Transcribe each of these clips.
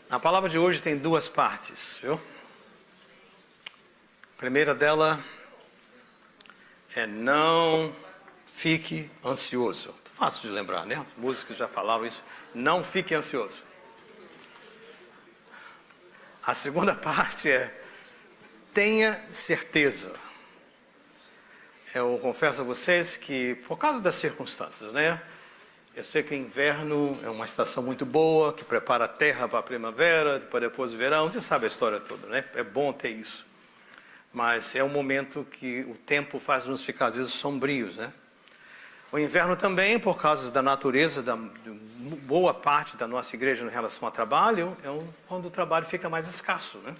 A palavra de hoje tem duas partes, viu? A primeira dela é não fique ansioso. Fácil de lembrar, né? As músicas já falavam isso. Não fique ansioso. A segunda parte é tenha certeza. Eu confesso a vocês que, por causa das circunstâncias, né? Eu sei que o inverno é uma estação muito boa, que prepara a terra para a primavera, para depois o verão. Você sabe a história toda, né? É bom ter isso. Mas é um momento que o tempo faz-nos ficar, às vezes, sombrios, né? O inverno também, por causa da natureza, de boa parte da nossa igreja em relação ao trabalho, quando o trabalho fica mais escasso, né?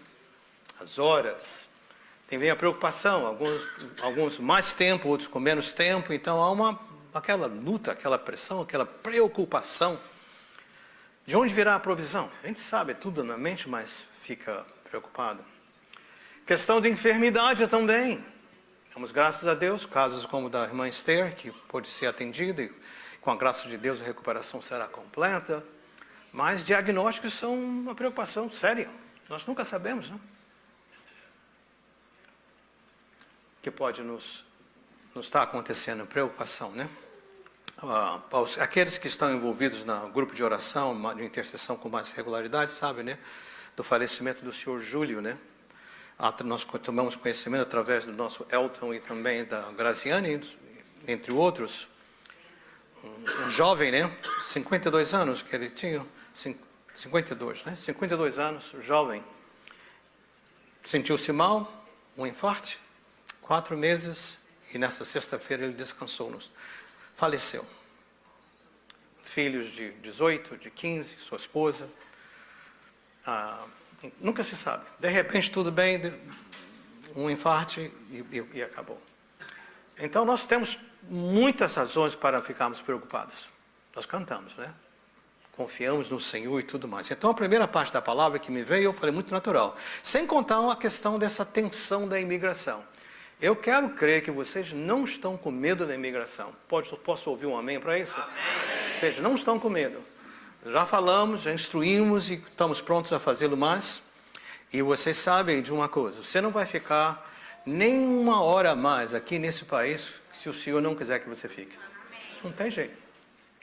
As horas. Vem a preocupação, alguns mais tempo, outros com menos tempo. Então há aquela luta, aquela pressão, aquela preocupação. De onde virá a provisão? A gente sabe, é tudo na mente, mas fica preocupado. Questão de enfermidade também. Damos graças a Deus, casos como o da irmã Esther, que pode ser atendida, e com a graça de Deus a recuperação será completa. Mas diagnósticos são uma preocupação séria. Nós nunca sabemos, né? Que pode nos estar acontecendo, preocupação, né? Aqueles que estão envolvidos no grupo de oração, de intercessão com mais regularidade, sabem, né? Do falecimento do senhor Júlio, né? Nós tomamos conhecimento através do nosso Elton e também da Graziane, entre outros. Um jovem, né? 52 anos que ele tinha, 52, né? 52 anos, jovem. Sentiu-se mal, um infarto, 4 meses, e nessa sexta-feira ele descansou-nos. Faleceu. Filhos de 18, de 15, sua esposa. Nunca se sabe. De repente, tudo bem, um infarto e acabou. Então, nós temos muitas razões para ficarmos preocupados. Nós cantamos, né? Confiamos no Senhor e tudo mais. Então, a primeira parte da palavra que me veio, eu falei muito natural. Sem contar a questão dessa tensão da imigração. Eu quero crer que vocês não estão com medo da imigração. Posso ouvir um amém para isso? Amém. Ou seja, não estão com medo. Já falamos, já instruímos e estamos prontos a fazê-lo mais. E vocês sabem de uma coisa, você não vai ficar nem uma hora a mais aqui nesse país se o Senhor não quiser que você fique. Não tem jeito.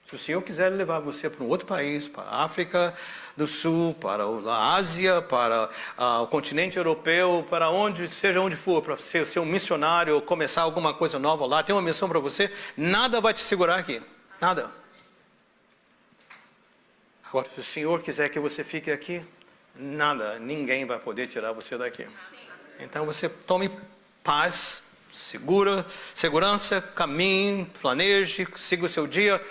Se o Senhor quiser levar você para um outro país, para a África do Sul, para a Ásia, para o continente europeu, para seja onde for, para ser um missionário ou começar alguma coisa nova lá, tem uma missão para você, nada vai te segurar aqui. Nada. Agora, se o Senhor quiser que você fique aqui, ninguém vai poder tirar você daqui. Então você tome paz, segurança, caminhe, planeje, siga o seu dia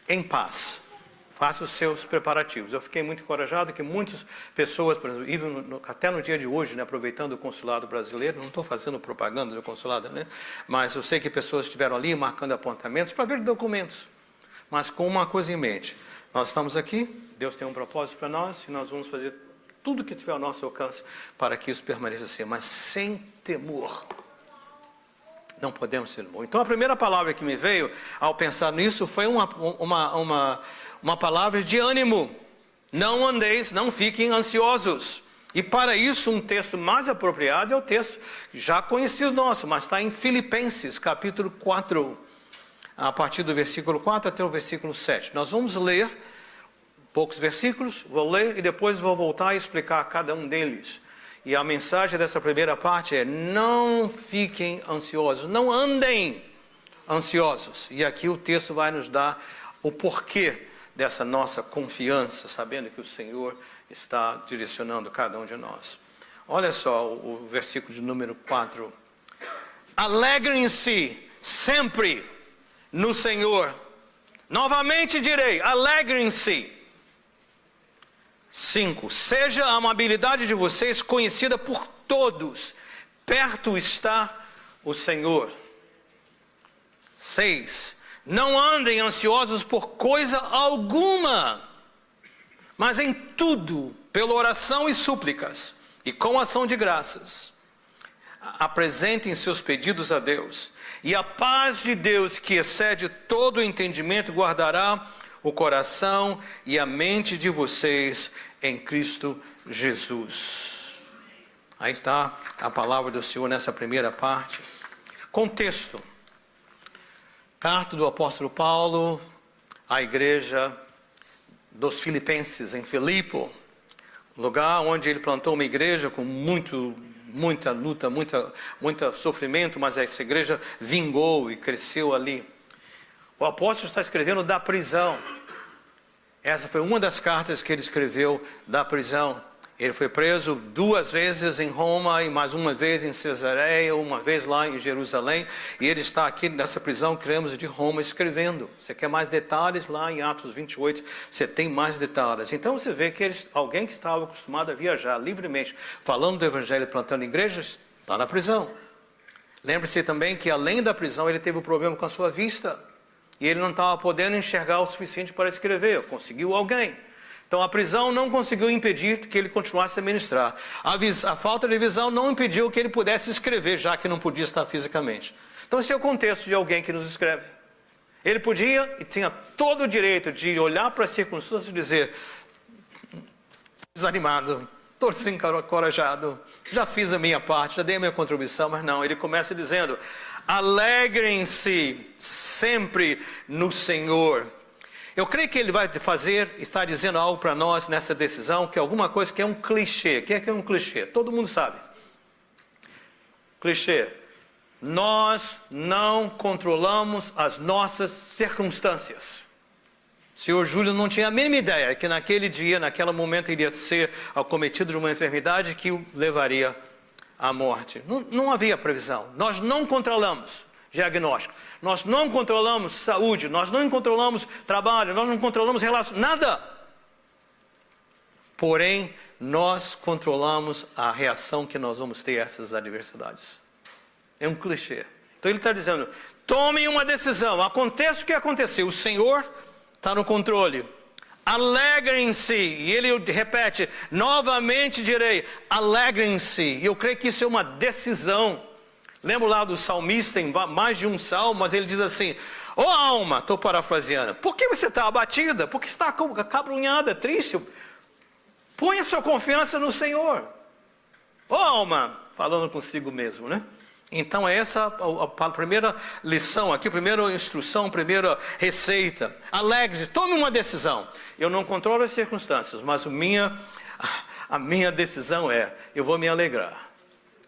em paz. Faça os seus preparativos. Eu fiquei muito encorajado que muitas pessoas, por exemplo, até no dia de hoje, né, aproveitando o consulado brasileiro, não estou fazendo propaganda do consulado, né, mas eu sei que pessoas estiveram ali marcando apontamentos para ver documentos, mas com uma coisa em mente. Nós estamos aqui, Deus tem um propósito para nós e nós vamos fazer tudo que tiver ao nosso alcance para que isso permaneça assim, mas sem temor. Não podemos ter temor. Então a primeira palavra que me veio ao pensar nisso foi uma palavra de ânimo. Não andeis, não fiquem ansiosos. E para isso um texto mais apropriado é o texto já conhecido nosso, mas está em Filipenses capítulo 4, a partir do versículo 4 até o versículo 7. Nós vamos ler poucos versículos, vou ler e depois vou voltar e explicar cada um deles. E a mensagem dessa primeira parte é: não fiquem ansiosos, não andem ansiosos. E aqui o texto vai nos dar o porquê dessa nossa confiança, sabendo que o Senhor está direcionando cada um de nós. Olha só o versículo de número 4. Alegrem-se sempre no Senhor. Novamente direi, alegrem-se. 5. Seja a amabilidade de vocês conhecida por todos. Perto está o Senhor. 6. Não andem ansiosos por coisa alguma, mas em tudo, pela oração e súplicas, e com ação de graças, apresentem seus pedidos a Deus. E a paz de Deus, que excede todo o entendimento, guardará o coração e a mente de vocês em Cristo Jesus. Aí está a palavra do Senhor nessa primeira parte. Contexto. Carta do apóstolo Paulo à igreja dos Filipenses, em Filipe, lugar onde ele plantou uma igreja com muita luta, muito sofrimento, mas essa igreja vingou e cresceu ali. O apóstolo está escrevendo da prisão. Essa foi uma das cartas que ele escreveu da prisão. Ele foi preso 2 vezes em Roma e mais uma vez em Cesareia, uma vez lá em Jerusalém. E ele está aqui nessa prisão, cremos, de Roma, escrevendo. Você quer mais detalhes? Lá em Atos 28, você tem mais detalhes. Então você vê que alguém que estava acostumado a viajar livremente, falando do evangelho, plantando igrejas, está na prisão. Lembre-se também que além da prisão, ele teve um problema com a sua vista. E ele não estava podendo enxergar o suficiente para escrever. Conseguiu alguém. Então a prisão não conseguiu impedir que ele continuasse a ministrar. A falta de visão não impediu que ele pudesse escrever, já que não podia estar fisicamente. Então esse é o contexto de alguém que nos escreve. Ele podia e tinha todo o direito de olhar para as circunstâncias e dizer: desanimado, estou desencorajado, já fiz a minha parte, já dei a minha contribuição, mas não. Ele começa dizendo: alegrem-se sempre no Senhor. Eu creio que ele vai está dizendo algo para nós nessa decisão, que é alguma coisa que é um clichê. O que é um clichê? Todo mundo sabe. Clichê. Nós não controlamos as nossas circunstâncias. O senhor Júlio não tinha a mínima ideia que naquele dia, naquele momento, iria ser acometido de uma enfermidade que o levaria à morte. Não havia previsão. Nós não controlamos diagnóstico. Nós não controlamos saúde, nós não controlamos trabalho, nós não controlamos relações, nada. Porém, nós controlamos a reação que nós vamos ter a essas adversidades. É um clichê. Então ele está dizendo: tomem uma decisão, aconteça o que acontecer, o Senhor está no controle. Alegrem-se, e ele repete: novamente direi, alegrem-se. E eu creio que isso é uma decisão. Lembro lá do salmista, em mais de um salmo, mas ele diz assim: ô alma, estou parafraseando, por que você está abatida? Por que está acabrunhada, triste? Põe a sua confiança no Senhor. Ô alma, falando consigo mesmo, né? Então essa a primeira lição aqui, a primeira instrução, a primeira receita. Alegre-se, tome uma decisão. Eu não controlo as circunstâncias, mas a minha decisão é: eu vou me alegrar.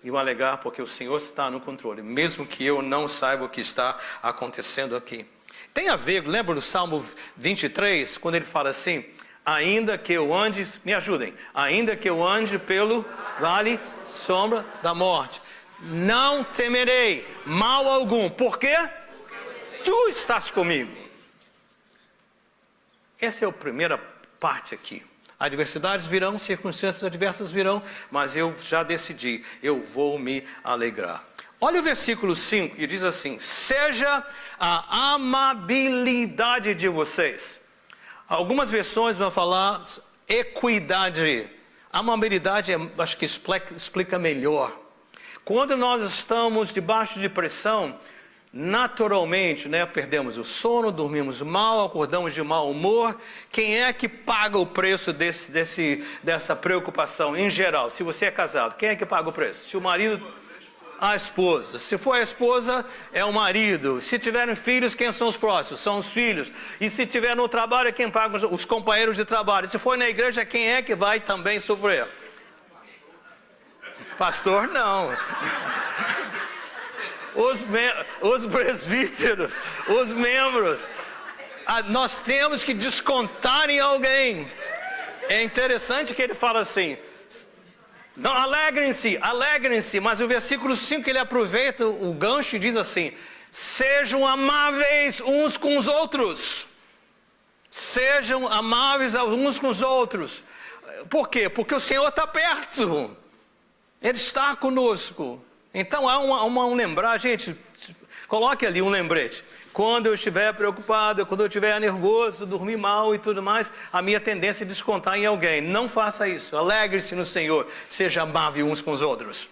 E o alegrar porque o Senhor está no controle, mesmo que eu não saiba o que está acontecendo aqui. Tem a ver, lembra do Salmo 23, quando ele fala assim: ainda que eu ande, me ajudem, ainda que eu ande pelo vale sombra da morte, não temerei mal algum, porque tu estás comigo. Essa é a primeira parte aqui. Adversidades virão, circunstâncias adversas virão, mas eu já decidi, eu vou me alegrar. Olha o versículo 5, e diz assim: seja a amabilidade de vocês. Algumas versões vão falar equidade. Amabilidade, acho que explica melhor. Quando nós estamos debaixo de pressão, naturalmente, perdemos o sono, dormimos mal, acordamos de mau humor. Quem é que paga o preço dessa preocupação em geral? Se você é casado, quem é que paga o preço? Se o marido, a esposa. Se for a esposa, é o marido. Se tiverem filhos, quem são os próximos? São os filhos. E se tiver no trabalho, quem paga? Os companheiros de trabalho. Se for na igreja, quem é que vai também sofrer? Pastor, não. Os presbíteros, os membros, nós temos que descontar em alguém. É interessante que ele fala assim: não, alegrem-se, mas o versículo 5 ele aproveita o gancho e diz assim: sejam amáveis uns com os outros. Sejam amáveis uns com os outros. Por quê? Porque o Senhor está perto, Ele está conosco. Então há um lembrar, gente, coloque ali um lembrete. Quando eu estiver preocupado, quando eu estiver nervoso, dormir mal e tudo mais, a minha tendência é descontar em alguém. Não faça isso. Alegre-se no Senhor. Seja amável uns com os outros.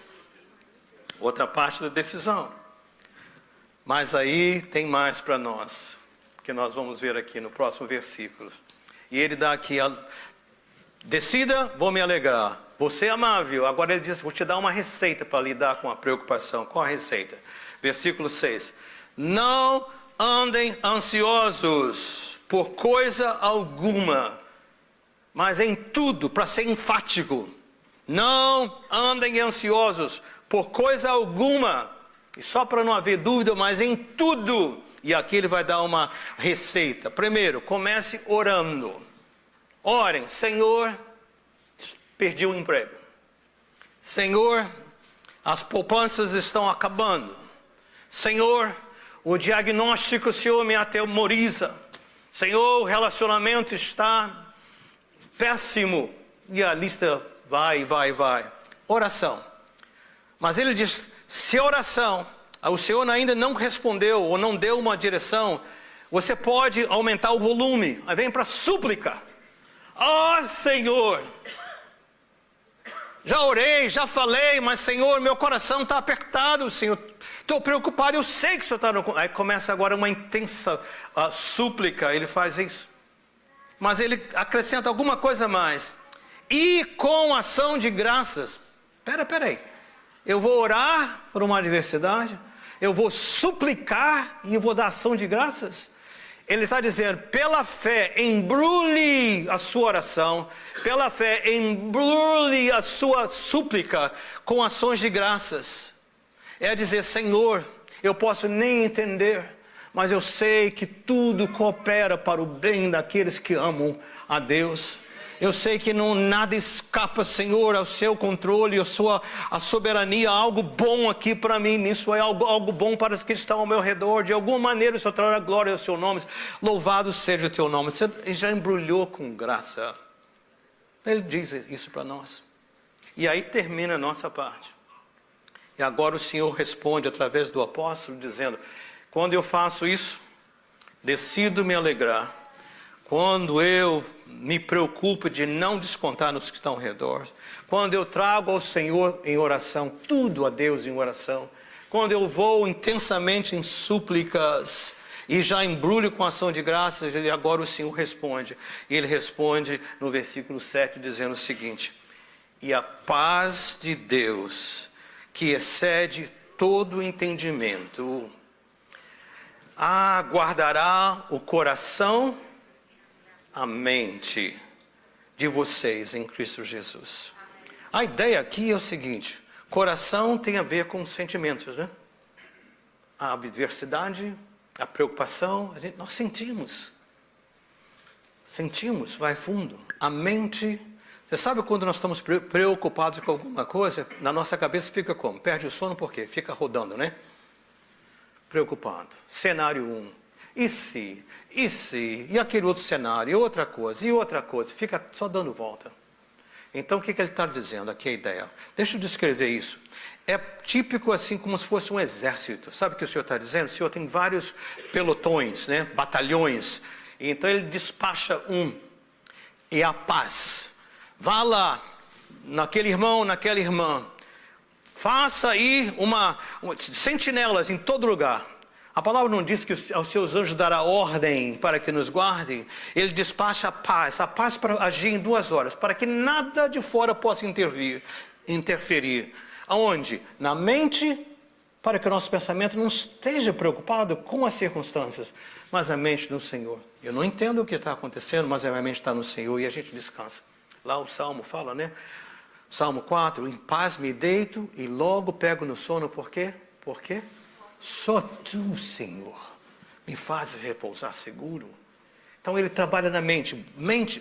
Outra parte da decisão. Mas aí tem mais para nós, que nós vamos ver aqui no próximo versículo. E ele dá aqui Decida, vou me alegrar. Você é amável. Agora ele diz, vou te dar uma receita para lidar com a preocupação. Qual a receita? Versículo 6. Não andem ansiosos por coisa alguma, mas em tudo, para ser enfático. Não andem ansiosos por coisa alguma. E só para não haver dúvida, mas em tudo. E aqui ele vai dar uma receita. Primeiro, comece orando. Orem, Senhor, perdi o emprego. Senhor, as poupanças estão acabando. Senhor, o diagnóstico, o Senhor, me atemoriza. Senhor, o relacionamento está péssimo. E a lista vai. Oração. Mas ele diz, se a oração, o Senhor ainda não respondeu ou não deu uma direção, você pode aumentar o volume. Aí vem para súplica. Senhor, já orei, já falei, mas Senhor, meu coração está apertado, Senhor, estou preocupado, eu sei que o Senhor está no... Aí começa agora uma intensa súplica, ele faz isso. Mas ele acrescenta alguma coisa mais. E com ação de graças. Espera aí. Eu vou orar por uma adversidade, eu vou suplicar e eu vou dar ação de graças. Ele está dizendo, pela fé, embrulhe a sua oração, pela fé, embrulhe a sua súplica com ações de graças. É dizer, Senhor, eu posso nem entender, mas eu sei que tudo coopera para o bem daqueles que amam a Deus. Eu sei que nada escapa, Senhor, ao seu controle, a soberania, algo bom aqui para mim, nisso é algo bom para os que estão ao meu redor, de alguma maneira o Senhor trará glória ao seu nome, louvado seja o teu nome. Você já embrulhou com graça. Ele diz isso para nós. E aí termina a nossa parte. E agora o Senhor responde através do apóstolo, dizendo, quando eu faço isso, decido me alegrar. Quando eu me preocupo de não descontar nos que estão ao redor, quando eu trago ao Senhor em oração, tudo a Deus em oração, quando eu vou intensamente em súplicas e já embrulho com ação de graças, agora o Senhor responde. E ele responde no versículo 7 dizendo o seguinte, e a paz de Deus, que excede todo entendimento, guardará o coração, a mente de vocês em Cristo Jesus. A ideia aqui é o seguinte, coração tem a ver com sentimentos, né? A adversidade, a preocupação, nós sentimos, vai fundo. A mente, você sabe quando nós estamos preocupados com alguma coisa, na nossa cabeça fica como? Perde o sono por quê? Fica rodando, né? Preocupado. Cenário 1. E se, e aquele outro cenário, e outra coisa, fica só dando volta. Então o que ele está dizendo aqui, a ideia? Deixa eu descrever isso. É típico assim como se fosse um exército. Sabe o que o Senhor está dizendo? O Senhor tem vários pelotões, né? Batalhões. Então ele despacha um. E a paz. Vá lá, naquele irmão, naquela irmã. Faça aí sentinelas em todo lugar. A palavra não diz que aos seus anjos dará ordem para que nos guardem. Ele despacha a paz para agir em 2 horas, para que nada de fora possa interferir. Aonde? Na mente, para que o nosso pensamento não esteja preocupado com as circunstâncias, mas a mente no Senhor. Eu não entendo o que está acontecendo, mas a minha mente está no Senhor e a gente descansa. Lá o Salmo fala, né? Salmo 4, em paz me deito e logo pego no sono, por quê? Por quê? Só tu, Senhor, me fazes repousar seguro. Então ele trabalha na mente.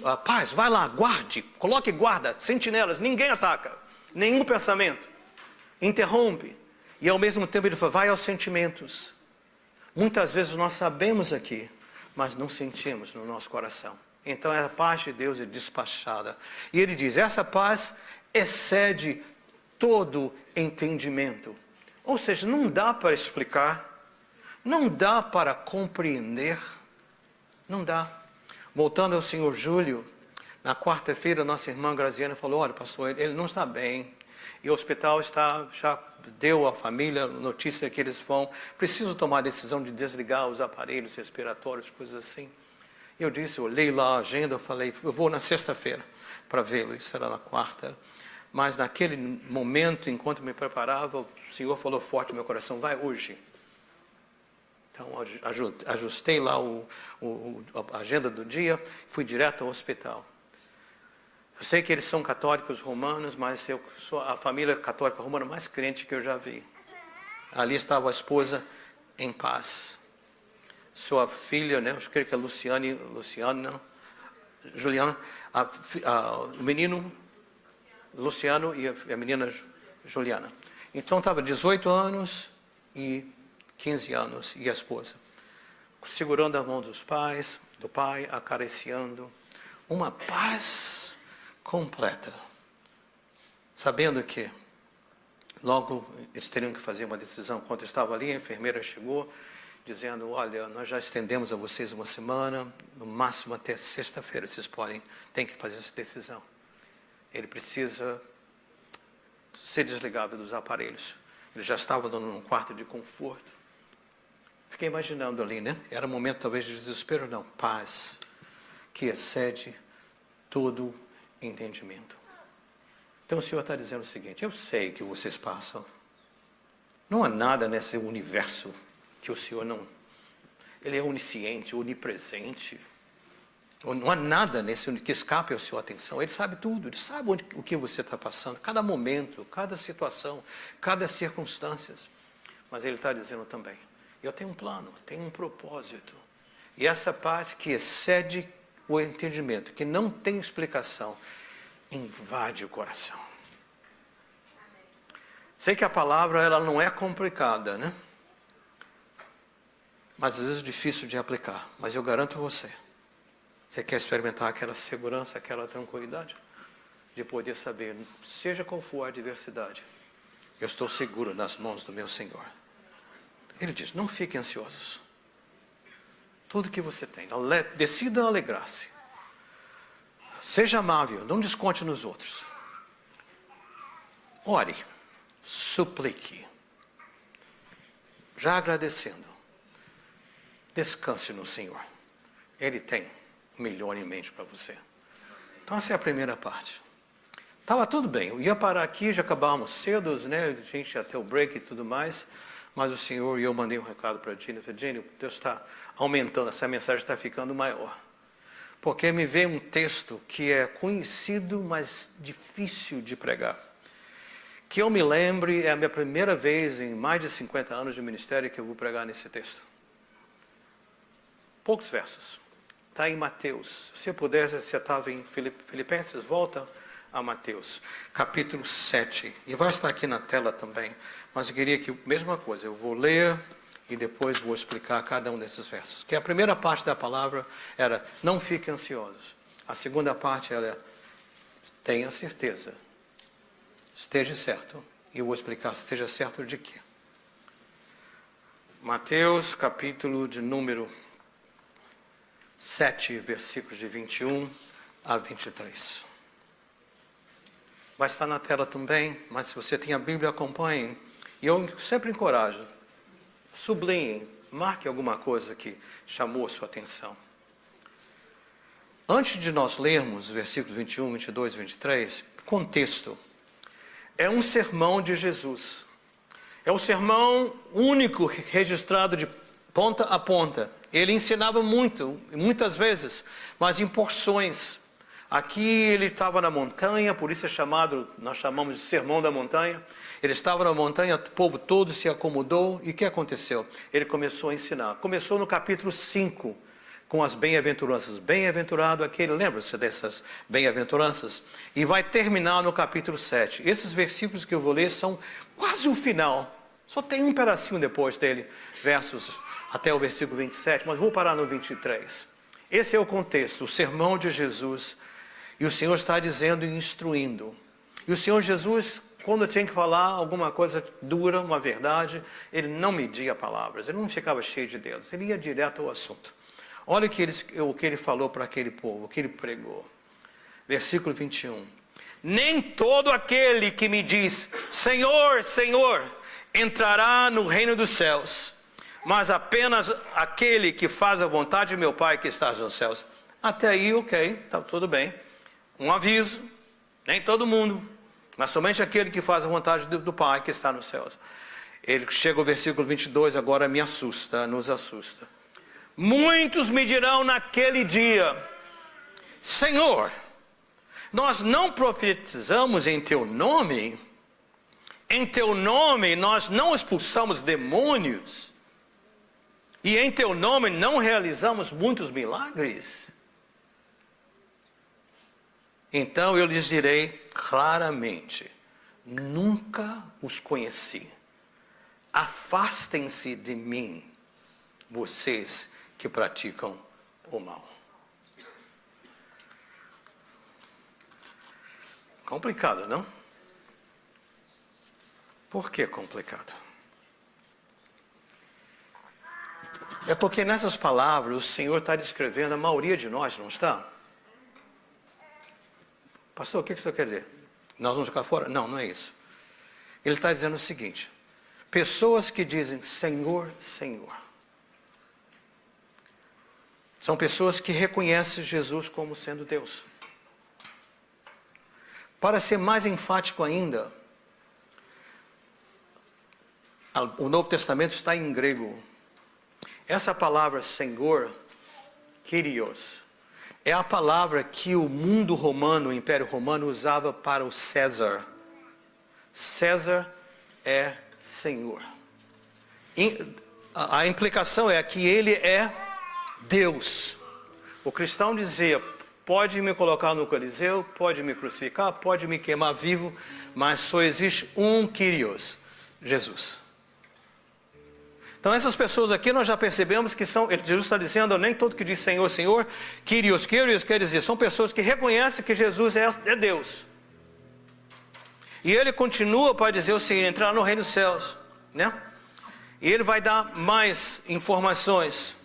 A paz, vai lá, guarde, coloque guarda, sentinelas, ninguém ataca, nenhum pensamento. Interrompe. E ao mesmo tempo ele fala, vai aos sentimentos. Muitas vezes nós sabemos aqui, mas não sentimos no nosso coração. Então a paz de Deus é despachada. E ele diz, essa paz excede todo entendimento. Ou seja, não dá para explicar, não dá para compreender, não dá. Voltando ao senhor Júlio, na quarta-feira nossa irmã Graziana falou, olha pastor, ele não está bem, e o hospital já deu à família notícia que eles precisam tomar a decisão de desligar os aparelhos respiratórios, coisas assim. Eu disse, olhei lá a agenda, eu falei, eu vou na sexta-feira. para vê-lo. Isso era na quarta. Mas naquele momento, enquanto me preparava, o Senhor falou forte no meu coração: vai hoje. Então, ajustei lá a agenda do dia, fui direto ao hospital. Eu sei que eles são católicos romanos, mas eu sou a família católica romana mais crente que eu já vi. Ali estava a esposa em paz. Sua filha, né, eu creio que é Juliana, o menino Luciano e a menina Juliana. Então estava 18 anos e 15 anos e a esposa, segurando a mão do pai, acariciando, uma paz completa, sabendo que logo eles teriam que fazer uma decisão. Quando eu estava ali, a enfermeira chegou, dizendo: olha, nós já estendemos a vocês uma semana, no máximo até sexta-feira vocês têm que fazer essa decisão. Ele precisa ser desligado dos aparelhos. Ele já estava num quarto de conforto. Fiquei imaginando ali, né? Era um momento talvez de desespero, não. Paz, que excede todo entendimento. Então o Senhor está dizendo o seguinte: eu sei que vocês passam. Não há nada nesse universo que o Senhor não... Ele é onisciente, onipresente. Não há nada nesse que escape à sua atenção. Ele sabe tudo, ele sabe o que você está passando, cada momento, cada situação, cada circunstância. Mas ele está dizendo também: eu tenho um plano, tenho um propósito. E essa paz que excede o entendimento, que não tem explicação, invade o coração. Sei que a palavra ela não é complicada, né? Mas às vezes é difícil de aplicar. Mas eu garanto a você, você quer experimentar aquela segurança, aquela tranquilidade? De poder saber, seja qual for a adversidade, eu estou seguro nas mãos do meu Senhor. Ele diz: não fiquem ansiosos. Tudo que você tem, decida alegrar-se. Seja amável, não desconte nos outros. Ore, suplique. Já agradecendo, descanse no Senhor. Ele tem um melhor em mente para você. Então essa é a primeira parte. Estava tudo bem, eu ia parar aqui, já acabávamos cedo, né? A gente ia até o break e tudo mais. Mas o Senhor, e eu mandei um recado para a Jenny, eu falei: Jenny, Deus está aumentando, essa mensagem está ficando maior. Porque me veio um texto que é conhecido, mas difícil de pregar. Que eu me lembre, é a minha primeira vez em mais de 50 anos de ministério que eu vou pregar nesse texto. Poucos versos. Está em Mateus. Se pudesse, você estava em Filipenses, volta a Mateus, capítulo 7. E vai estar aqui na tela também. Mas eu queria que, mesma coisa, eu vou ler e depois vou explicar cada um desses versos. Que a primeira parte da palavra era: não fiquem ansiosos. A segunda parte era: tenha certeza. Esteja certo. E eu vou explicar: esteja certo de quê? Mateus, capítulo de número 7, versículos de 21 a 23. Vai estar na tela também, mas se você tem a Bíblia, acompanhe. E eu sempre encorajo, sublinhem, marque alguma coisa que chamou a sua atenção. Antes de nós lermos versículos 21, 22 e 23, contexto. É um sermão de Jesus. É um sermão único, registrado de ponta a ponta. Ele ensinava muito, muitas vezes, mas em porções. Aqui ele estava na montanha, por isso é chamado, nós chamamos de Sermão da Montanha. Ele estava na montanha, o povo todo se acomodou. E o que aconteceu? Ele começou a ensinar. Começou no capítulo 5, com as bem-aventuranças. Bem-aventurado aquele, lembra-se dessas bem-aventuranças? E vai terminar no capítulo 7. Esses versículos que eu vou ler são quase o final. Só tem um pedacinho depois dele, versos até o versículo 27, mas vou parar no 23. Esse é o contexto, o sermão de Jesus. E o Senhor está dizendo e instruindo. E o Senhor Jesus, quando tinha que falar alguma coisa dura, uma verdade, ele não media palavras, ele não ficava cheio de dedos, ele ia direto ao assunto. Olha o que ele falou para aquele povo, o que ele pregou. Versículo 21. Nem todo aquele que me diz, Senhor, Senhor, entrará no reino dos céus, mas apenas aquele que faz a vontade de meu Pai que está nos céus. Até aí, ok, está tudo bem. um aviso, nem todo mundo, mas somente aquele que faz a vontade do Pai que está nos céus. Ele chega ao versículo 22, agora me assusta, nos assusta. Muitos me dirão naquele dia: Senhor, nós não profetizamos em teu nome? Em teu nome nós não expulsamos demônios? E em teu nome não realizamos muitos milagres? Então eu lhes direi claramente: nunca os conheci. Afastem-se de mim, vocês que praticam o mal. Complicado, não? Por que complicado? É porque nessas palavras o Senhor está descrevendo a maioria de nós, não está? Pastor, o que o senhor quer dizer? Nós vamos ficar fora? Não, não é isso. Ele está dizendo o seguinte: pessoas que dizem Senhor, Senhor, são pessoas que reconhecem Jesus como sendo Deus. Para ser mais enfático ainda, o Novo Testamento está em grego. Essa palavra Senhor, Kyrios, é a palavra que o mundo romano, o Império Romano, usava para o César. César é Senhor. A implicação é que ele é Deus. O cristão dizia: pode me colocar no Coliseu, pode me crucificar, pode me queimar vivo, mas só existe um Kyrios, Jesus. Então essas pessoas aqui nós já percebemos que são, Jesus está dizendo, nem todo que diz Senhor, Senhor, Kyrios, Kyrios quer dizer, são pessoas que reconhecem que Jesus é Deus. E ele continua para dizer o seguinte: entrar no reino dos céus, né? E ele vai dar mais informações,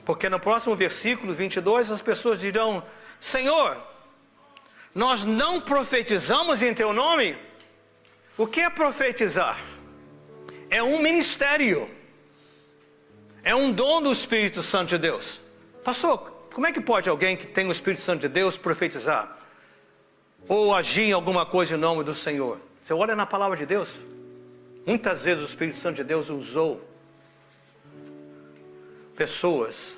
porque no próximo versículo 22 as pessoas dirão: Senhor, nós não profetizamos em teu nome? O que é profetizar? É um ministério, é um dom do Espírito Santo de Deus. Pastor, como é que pode alguém que tem o Espírito Santo de Deus profetizar? Ou agir em alguma coisa em nome do Senhor? Você olha na palavra de Deus, muitas vezes o Espírito Santo de Deus usou pessoas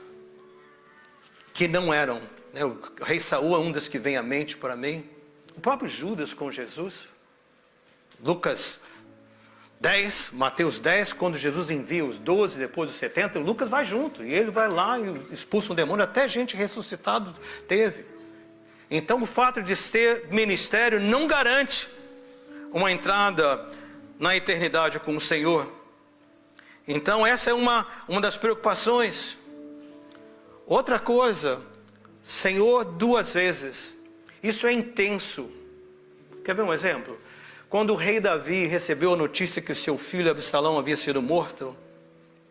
que não eram, né? O rei Saul é um dos que vem à mente para mim. O próprio Judas com Jesus. Lucas 10, Mateus 10, quando Jesus envia os 12, depois os 70, o Lucas vai junto, e ele vai lá e expulsa um demônio, até gente ressuscitado teve. Então o fato de ter ministério não garante uma entrada na eternidade com o Senhor. Então essa é uma das preocupações. Outra coisa, Senhor 2 vezes, isso é intenso. Quer ver um exemplo? Quando o rei Davi recebeu a notícia que o seu filho Absalão havia sido morto,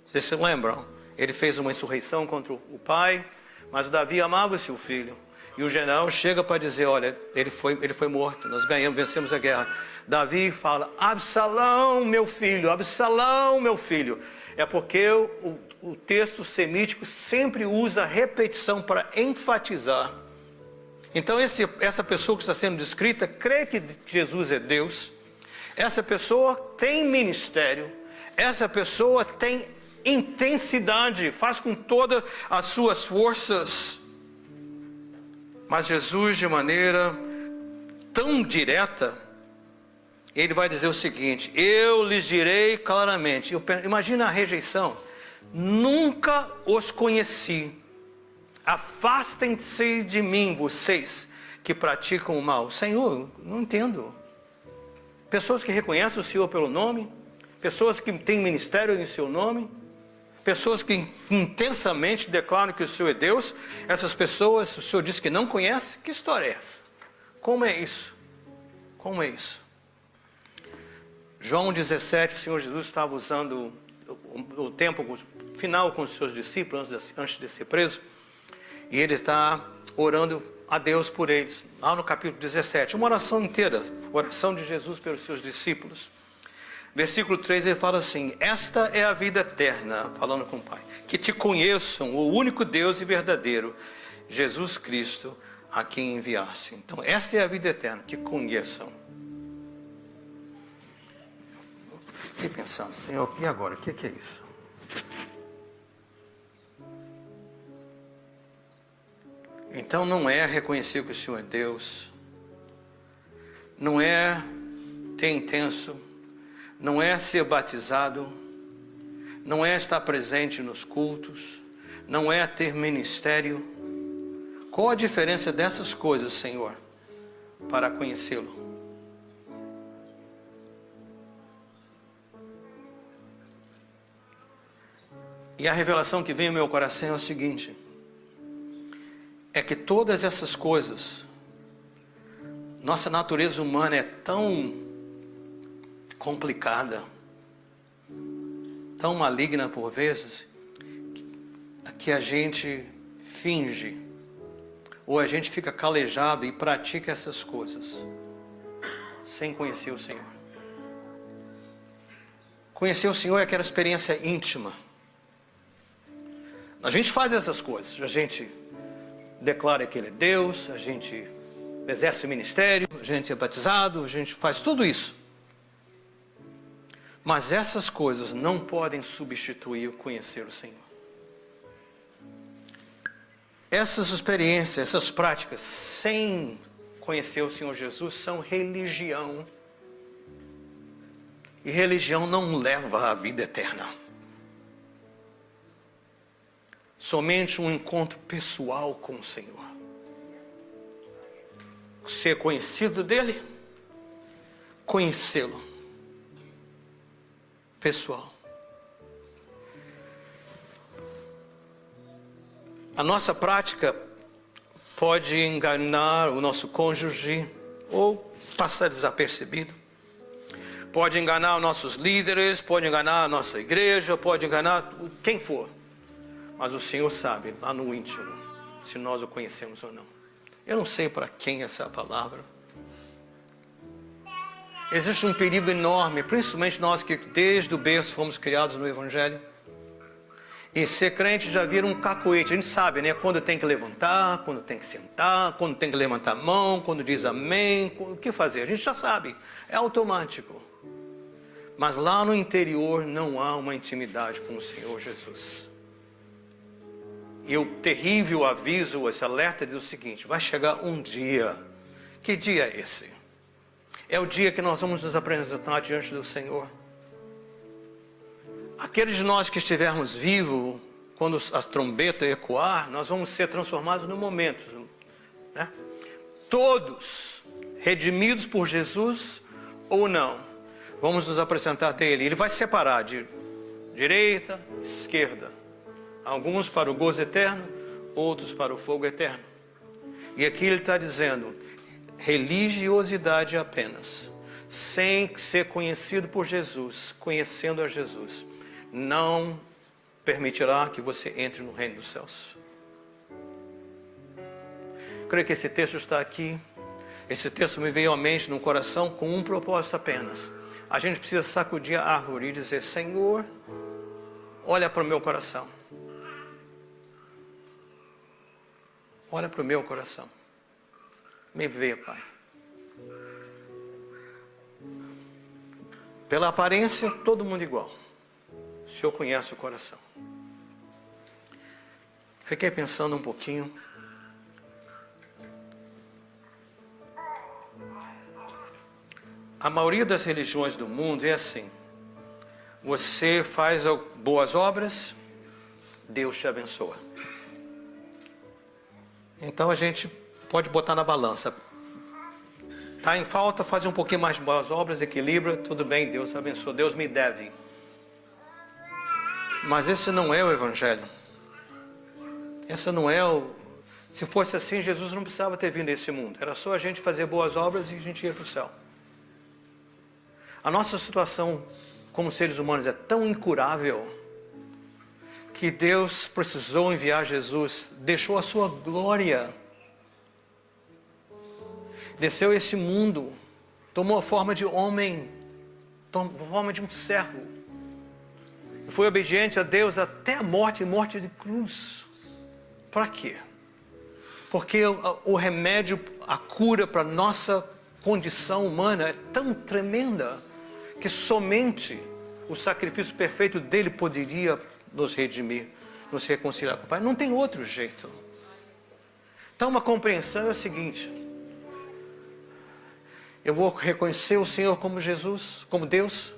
vocês se lembram? Ele fez uma insurreição contra o pai, mas o Davi amava o seu filho. E o general chega para dizer: olha, ele foi morto, nós ganhamos, vencemos a guerra. Davi fala: Absalão, meu filho, Absalão, meu filho. É porque o texto semítico sempre usa repetição para enfatizar. Então essa pessoa que está sendo descrita crê que Jesus é Deus. Essa pessoa tem ministério. Essa pessoa tem intensidade, faz com todas as suas forças. Mas Jesus, de maneira tão direta, ele vai dizer o seguinte: eu lhes direi claramente. Imagina a rejeição: nunca os conheci. Afastem-se de mim, vocês que praticam o mal. Senhor, não entendo. Pessoas que reconhecem o Senhor pelo nome, pessoas que têm ministério em seu nome, pessoas que intensamente declaram que o Senhor é Deus. Essas pessoas, o Senhor diz que não conhece. Que história é essa? Como é isso? Como é isso? João 17, o Senhor Jesus estava usando o tempo final com os seus discípulos antes de ser preso. E ele está orando a Deus por eles. Lá no capítulo 17, uma oração inteira, oração de Jesus pelos seus discípulos. Versículo 3, ele fala assim: esta é a vida eterna, falando com o Pai, que te conheçam, o único Deus e verdadeiro, Jesus Cristo, a quem enviaste. Então, esta é a vida eterna, que conheçam. Fiquei pensando, Senhor, e agora? O que é isso? Então, não é reconhecer que o Senhor é Deus, não é ter intenso, não é ser batizado, não é estar presente nos cultos, não é ter ministério. Qual a diferença dessas coisas, Senhor, para conhecê-lo? E a revelação que vem ao meu coração é o seguinte: é que todas essas coisas, nossa natureza humana é tão complicada, tão maligna por vezes, que a gente finge, ou a gente fica calejado e pratica essas coisas, sem conhecer o Senhor. Conhecer o Senhor é aquela experiência íntima. A gente faz essas coisas, a gente declara que Ele é Deus, a gente exerce o ministério, a gente é batizado, a gente faz tudo isso. Mas essas coisas não podem substituir o conhecer o Senhor. Essas experiências, essas práticas, sem conhecer o Senhor Jesus, são religião. E religião não leva à vida eterna. Somente um encontro pessoal com o Senhor. Ser conhecido dEle, conhecê-lo. Pessoal. A nossa prática pode enganar o nosso cônjuge ou passar desapercebido. Pode enganar os nossos líderes, pode enganar a nossa igreja, pode enganar quem for. Mas o Senhor sabe, lá no íntimo, se nós o conhecemos ou não. Eu não sei para quem essa palavra. Existe um perigo enorme, principalmente nós que desde o berço fomos criados no Evangelho. E ser crente já vira um cacoete. A gente sabe, né? Quando tem que levantar, quando tem que sentar, quando tem que levantar a mão, quando diz amém, o que fazer. A gente já sabe, é automático. Mas lá no interior não há uma intimidade com o Senhor Jesus. E o terrível aviso, esse alerta diz o seguinte: vai chegar um dia. Que dia é esse? É o dia que nós vamos nos apresentar diante do Senhor. Aqueles de nós que estivermos vivos, quando a trombeta ecoar, nós vamos ser transformados no momento, né? Todos, redimidos por Jesus ou não, vamos nos apresentar até Ele. Ele vai separar de direita, esquerda. Alguns para o gozo eterno, outros para o fogo eterno. E aqui ele está dizendo, religiosidade apenas, sem ser conhecido por Jesus, conhecendo a Jesus, não permitirá que você entre no reino dos céus. Creio que esse texto está aqui. Esse texto me veio à mente, no coração, com um propósito apenas. A gente precisa sacudir a árvore e dizer: Senhor, olha para o meu coração. Olha para o meu coração. Me vê, Pai. Pela aparência, todo mundo igual. O Senhor conhece o coração. Fiquei pensando um pouquinho. A maioria das religiões do mundo é assim. Você faz boas obras, Deus te abençoa. Então a gente pode botar na balança. Está em falta, faz um pouquinho mais de boas obras, equilibra, tudo bem, Deus abençoa, Deus me deve. Mas esse não é o Evangelho. Esse não é o... Se fosse assim, Jesus não precisava ter vindo a esse mundo. Era só a gente fazer boas obras e a gente ia para o céu. A nossa situação como seres humanos é tão incurável que Deus precisou enviar Jesus, deixou a sua glória, desceu a esse mundo, tomou a forma de homem, tomou a forma de um servo, e foi obediente a Deus até a morte, e morte de cruz. Para quê? Porque o remédio, a cura para a nossa condição humana é tão tremenda que somente o sacrifício perfeito dele poderia nos redimir, nos reconciliar com o Pai. Não tem outro jeito. Então uma compreensão é o seguinte: eu vou reconhecer o Senhor como Jesus, como Deus.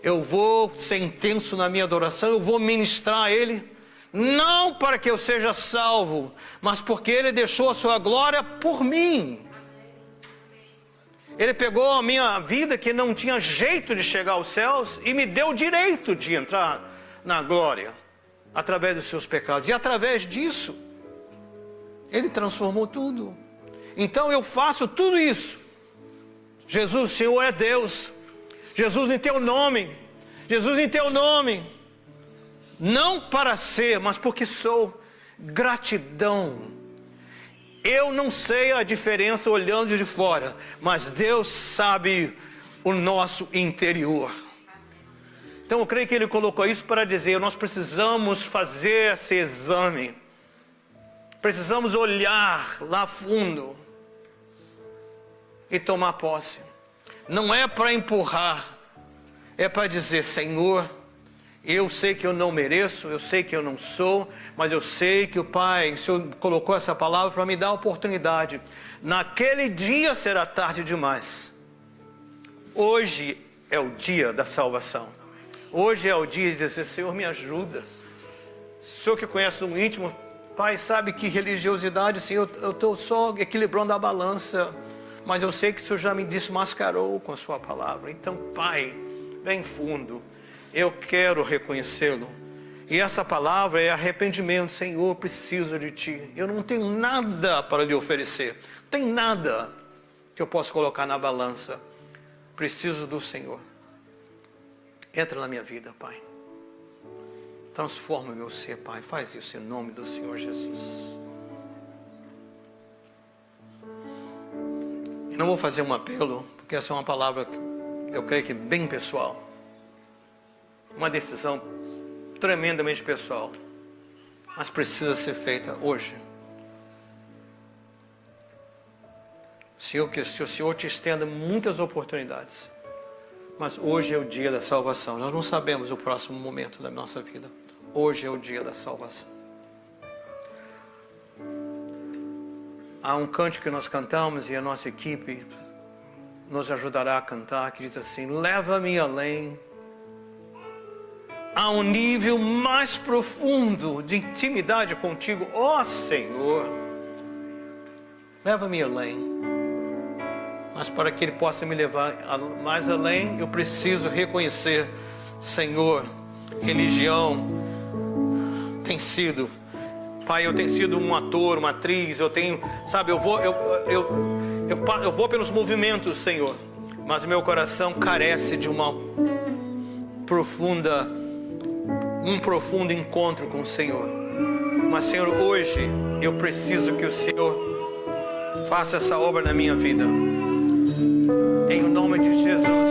Eu vou ser intenso na minha adoração, eu vou ministrar a Ele, não para que eu seja salvo, mas porque Ele deixou a sua glória por mim. Ele pegou a minha vida que não tinha jeito de chegar aos céus e me deu o direito de entrar na glória, através dos seus pecados. E através disso, Ele transformou tudo. Então eu faço tudo isso. Jesus, o Senhor é Deus. Jesus, em teu nome. Jesus, em teu nome. Não para ser, mas porque sou. Gratidão. Eu não sei a diferença olhando de fora, mas Deus sabe o nosso interior. Então eu creio que Ele colocou isso para dizer: nós precisamos fazer esse exame. Precisamos olhar lá fundo e tomar posse. Não é para empurrar, é para dizer: Senhor, eu sei que eu não mereço, eu sei que eu não sou, mas eu sei que o Pai, o Senhor colocou essa palavra para me dar a oportunidade. Naquele dia será tarde demais. Hoje é o dia da salvação. Hoje é o dia de dizer: Senhor, me ajuda. O Senhor que conhece no íntimo, Pai, sabe que religiosidade, Senhor, eu estou só equilibrando a balança, mas eu sei que o Senhor já me desmascarou com a sua palavra. Então, Pai, vem fundo. Eu quero reconhecê-lo. E essa palavra é arrependimento. Senhor, preciso de Ti. Eu não tenho nada para lhe oferecer. Não tem nada que eu possa colocar na balança. Preciso do Senhor. Entra na minha vida, Pai. Transforma o meu ser, Pai. Faz isso em nome do Senhor Jesus. E não vou fazer um apelo, porque essa é uma palavra que eu creio que é bem pessoal. Uma decisão tremendamente pessoal, mas precisa ser feita hoje. Senhor, que o Senhor te estenda muitas oportunidades, mas hoje é o dia da salvação. Nós não sabemos o próximo momento da nossa vida. Hoje é o dia da salvação. Há um cântico que nós cantamos e a nossa equipe nos ajudará a cantar, que diz assim: leva-me além, a um nível mais profundo de intimidade contigo, ó Senhor. Leva-me além. Mas para que Ele possa me levar mais além, eu preciso reconhecer: Senhor, religião tem sido, Pai, eu tenho sido um ator, uma atriz, eu tenho, sabe, eu vou pelos movimentos, Senhor, mas o meu coração carece de um profundo encontro com o Senhor. Mas, Senhor, hoje eu preciso que o Senhor faça essa obra na minha vida. Em nome de Jesus.